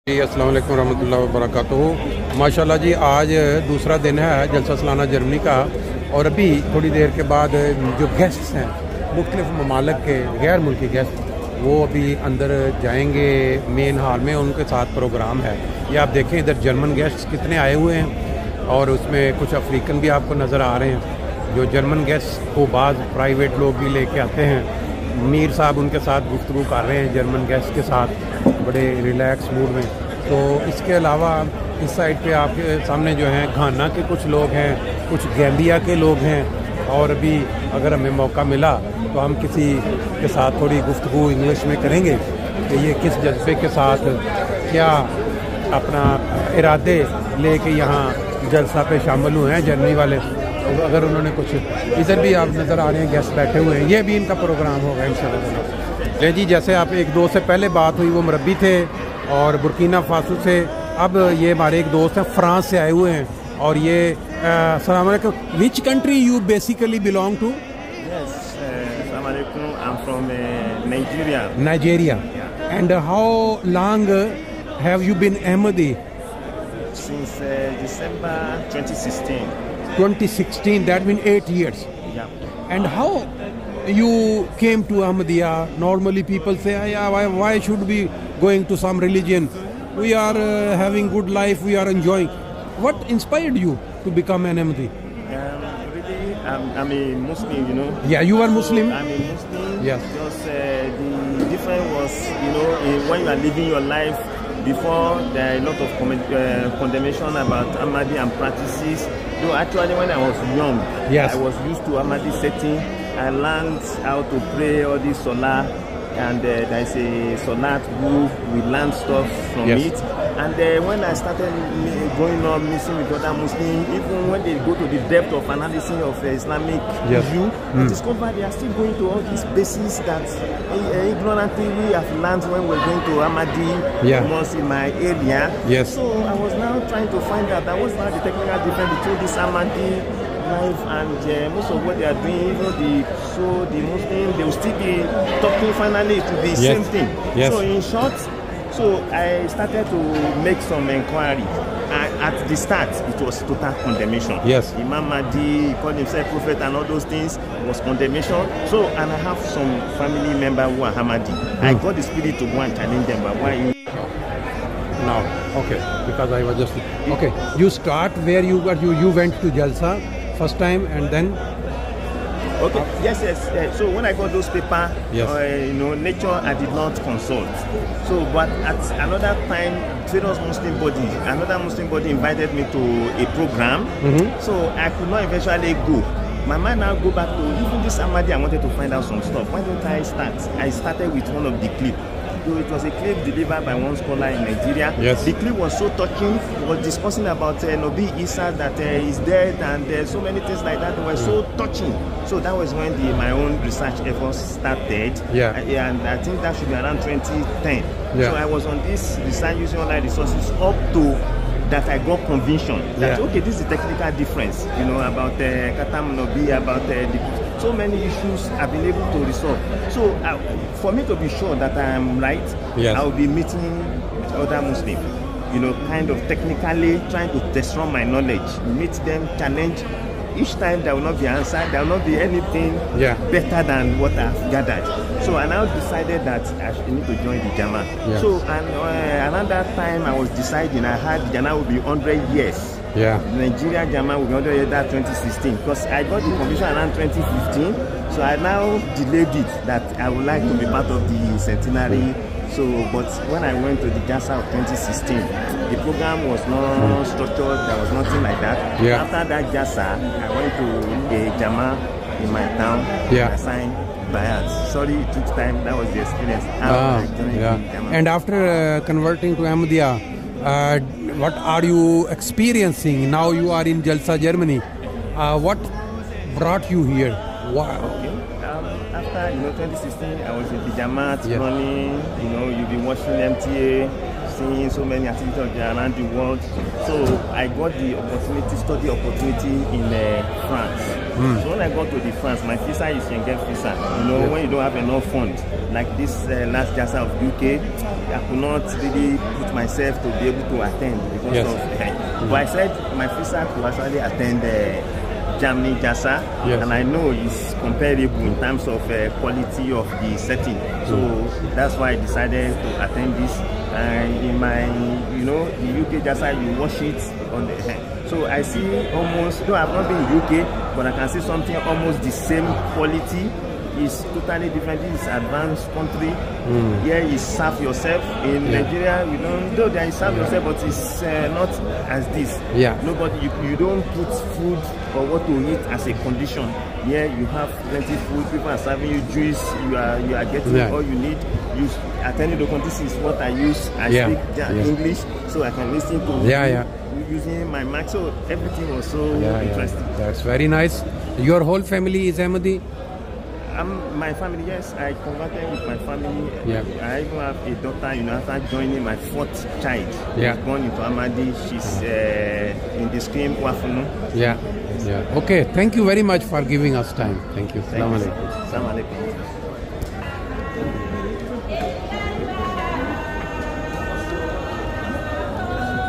जी अस्सलाम वालेकुम रहमतुल्लाहि व बरकातुहू। माशाल्लाह जी आज दूसरा दिन है जलसा सालाना जर्मनी का। और अभी थोड़ी देर के बाद जो गेस्ट्स हैं मुख्तलिफ ममालिक के गैर मुल्की गेस्ट वो अभी अंदर जाएंगे मेन हॉल में, उनके साथ प्रोग्राम है। ये आप देखें इधर जर्मन गेस्ट्स कितने आए हुए हैं और उसमें कुछ अफ्रीकन भी आपको नज़र आ रहे हैं। जो जर्मन गेस्ट को बाद प्राइवेट लोग भी लेके आते हैं। मीर साहब उनके साथ गुफ्तगू कर रहे हैं जर्मन गेस्ट के साथ बड़े रिलैक्स मूड में। तो इसके अलावा इस साइड पे आपके सामने जो हैं घाना के कुछ लोग हैं, कुछ गैम्बिया के लोग हैं। और अभी अगर हमें मौका मिला तो हम किसी के साथ थोड़ी गुफ्तगू इंग्लिश में करेंगे कि ये किस जज्बे के साथ क्या अपना इरादे लेके यहाँ जलसा पे शामिल हुए हैं जर्मनी वाले। तो अगर उन्होंने कुछ इधर भी आप नज़र आ रहे हैं गेस्ट बैठे हुए हैं, ये भी इनका प्रोग्राम होगा इंशाल्लाह। जी जैसे आप एक दोस्त से पहले बात हुई वो मुरब्बी थे और बुर्किना फासो से, अब ये हमारे एक दोस्त हैं फ्रांस से आए हुए हैं। और ये अस्सलाम वालेकुम, which country you basically belong to? Yes, assalamu alaikum. I'm from Nigeria. Nigeria. Yeah. And how long have you been Ahmadi? Since December 2016. 2016, that means 8 years. Yeah. And how you came to Ahmadiyya? Normally people say, yeah, why should we going to some religion? We are having good life, we are enjoying. What inspired you to become an Ahmadi? Really, I'm a Muslim, you know. Yeah, you are Muslim? I'm a Muslim. Yes. Just the difference was, you know, when you are living your life, before there are a lot of condemnation about Ahmadi and practices. Though actually when I was young, yes, I was used to Ahmadi setting. I learned how to pray all this salah, and there's a salat book. We learned stuff from yes, it. And when I started going on mixing with other Muslims, even when they go to the depth of analysis of Islamic yes, view, I discovered they are still going to all these bases that ignorantly we have learned when we're going to Ahmadi mosque in my area. Yes. So I was now trying to find out that was not the technical difference between this Ahmadi life and most of what they are doing. Even the Muslims, they will still be talking finally to the same thing. Yes. So in short, so I started to make some inquiry. At the start, it was total condemnation. Yes. Imam Mahdi, he called himself prophet and all those things, was condemnation. So, and I have some family members who are Ahmadi. I got the spirit to go and challenge them, but why you... No, okay, because I was just... Okay, you start where you went to Jalsa first time and then... Okay, yes. So when I got those papers, yes, you know, nature I did not consult. So, but at another time, another Muslim body invited me to a program. So I could not eventually go. My mind now go back to even this Ahmadi. I wanted to find out some stuff. Why don't I start? I started with one of the clips. It was a clip delivered by one scholar in Nigeria. Yes. The clip was so touching. He was discussing about Nobi Isa that is dead and so many things like that. They were so touching. So that was when my own research efforts started. Yeah. And I think that should be around 2010. Yeah. So I was on this research using online resources up to that I got conviction that okay, this is the technical difference, you know, about Katam Nobi, about so many issues I've been able to resolve. So for me to be sure that I am right, yes, I will be meeting other Muslims, you know, kind of technically trying to test run my knowledge, meet them, challenge. Each time there will not be answer, there will not be anything better than what I've gathered. So I now decided that I need to join the Jama. So and around that time I was deciding, I had the Jama will be 100 years. The Nigeria Jama will be 100 years, that 2016. Because I got the conviction around 2015. So I now delayed it that I would like to be part of the centenary. So, but when I went to the Jasa of 2016, the program was not structured, there was nothing like that. After that Jasa, I went to a Jama in my town, I signed Bayat. Sorry, it took time, that was the experience. And after converting to Ahmadiyya, what are you experiencing? Now you are in Jalsa, Germany. What brought you here? After 2016, I was in the Jamaat running. You know, you've been watching MTA, seeing so many activities around the world. So I got the study opportunity in France. So when I got to France, my visa is Schengen visa. You know, when you don't have enough funds, like this last Jalsa of UK, I could not really put myself to be able to attend because of. But I said my visa to actually attend Germany Jalsa, and I know it's comparable in terms of quality of the setting. So that's why I decided to attend this. In my, the UK Jalsa, you watch it on the head. So I see almost, though I've not been in UK, but I can see something almost the same quality. It's totally different. This is advanced country. Here you serve yourself. In Nigeria, you don't, though there is serve yourself, but it's not as this. Nobody, you don't put food or what to eat as a condition. Here you have plenty of food. People are serving you juice. You are getting all you need. You attending the country is what I use. I speak English, so I can listen to using my mic. So everything was so interesting. That's very nice. Your whole family is Ahmadi? My family, yes, I converted with my family. I even have a daughter, after joining my 4th child. She's born into Ahmadi. She's in the stream Wafunu. Okay, thank you very much for giving us time. Thank you. Assalamu alaikum. Assalamu alaikum.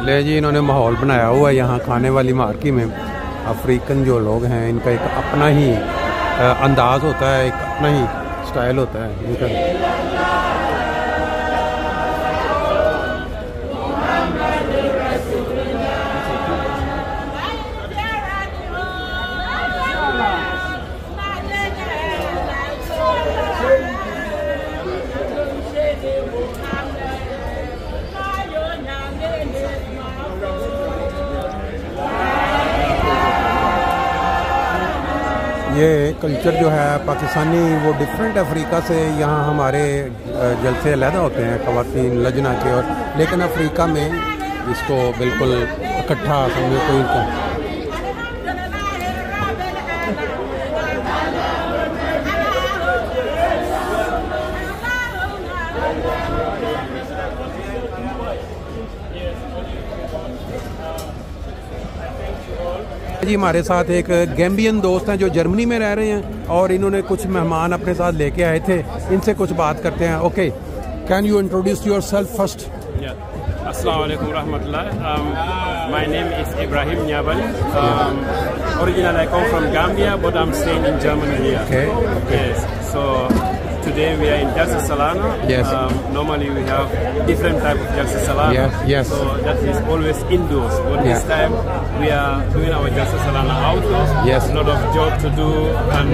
ले जी, इन्होंने माहौल बनाया हुआ है यहाँ खाने वाली market में। अफ्रीकन जो लोग हैं, इनका एक अपना ही अंदाज होता है, एक अपना ही स्टाइल होता है इनका। ये कल्चर जो है पाकिस्तानी, वो डिफरेंट अफ्रीका से। यहाँ हमारे जलसे अलग होते हैं ख़वातीन लजना के, और लेकिन अफ्रीका में इसको बिल्कुल इकट्ठा समझो कोई। जी हमारे साथ एक गैम्बियन दोस्त हैं जो जर्मनी में रह रहे हैं, और इन्होंने कुछ मेहमान अपने साथ लेके आए थे। इनसे कुछ बात करते हैं। Okay, can you introduce yourself first? Assalamu alaikum rahmatullah. My name is Ibrahim Nyabali. Originally I come from Gambia, but I'm staying in Germany here. Okay. Yes. So today we are in Jalsa Salana. Yes. Normally we have different type of Jalsa Salana. Yes. So that is always indoors. But this time we are doing our Jalsa Salana outdoors. Yes. A lot of job to do and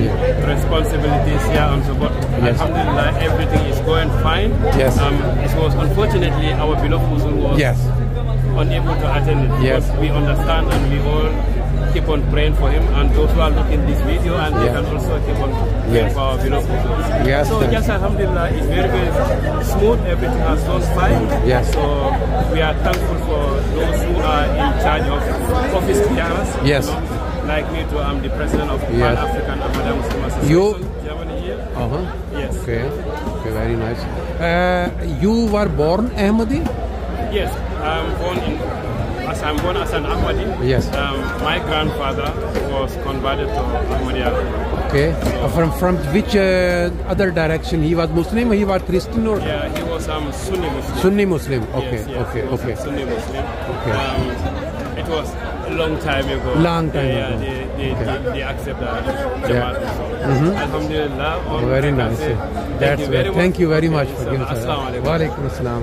responsibilities here and so forth. Alhamdulillah, everything is going fine. Yes. It was unfortunately our beloved Muslim was unable to attend it. Yes. But we understand and we all keep on praying for him, and those who are looking this video, and they can also keep on praying for our beloved Muslims. So just alhamdulillah, it's very, very smooth. Everything has gone fine. So we are thankful for those who are in charge of office tiaras. Like me too, I'm the president of Pan African Ahmadiyya Muslim Association, Germany here. Yes. Okay, very nice. You were born Ahmadi? Yes, I'm born as an Ahmadi. Yes. My grandfather was converted to Ahmadiyya. Okay. From which other direction? He was Muslim? He was Christian? Or? Yeah, he was Sunni Muslim. Sunni Muslim. Okay. Yes, Okay. Sunni Muslim. Okay. It was a long time ago. Long time ago. They accept Jamaat. Alhamdulillah. Very nice. Thank you very much for giving us. Wa alaikum assalam.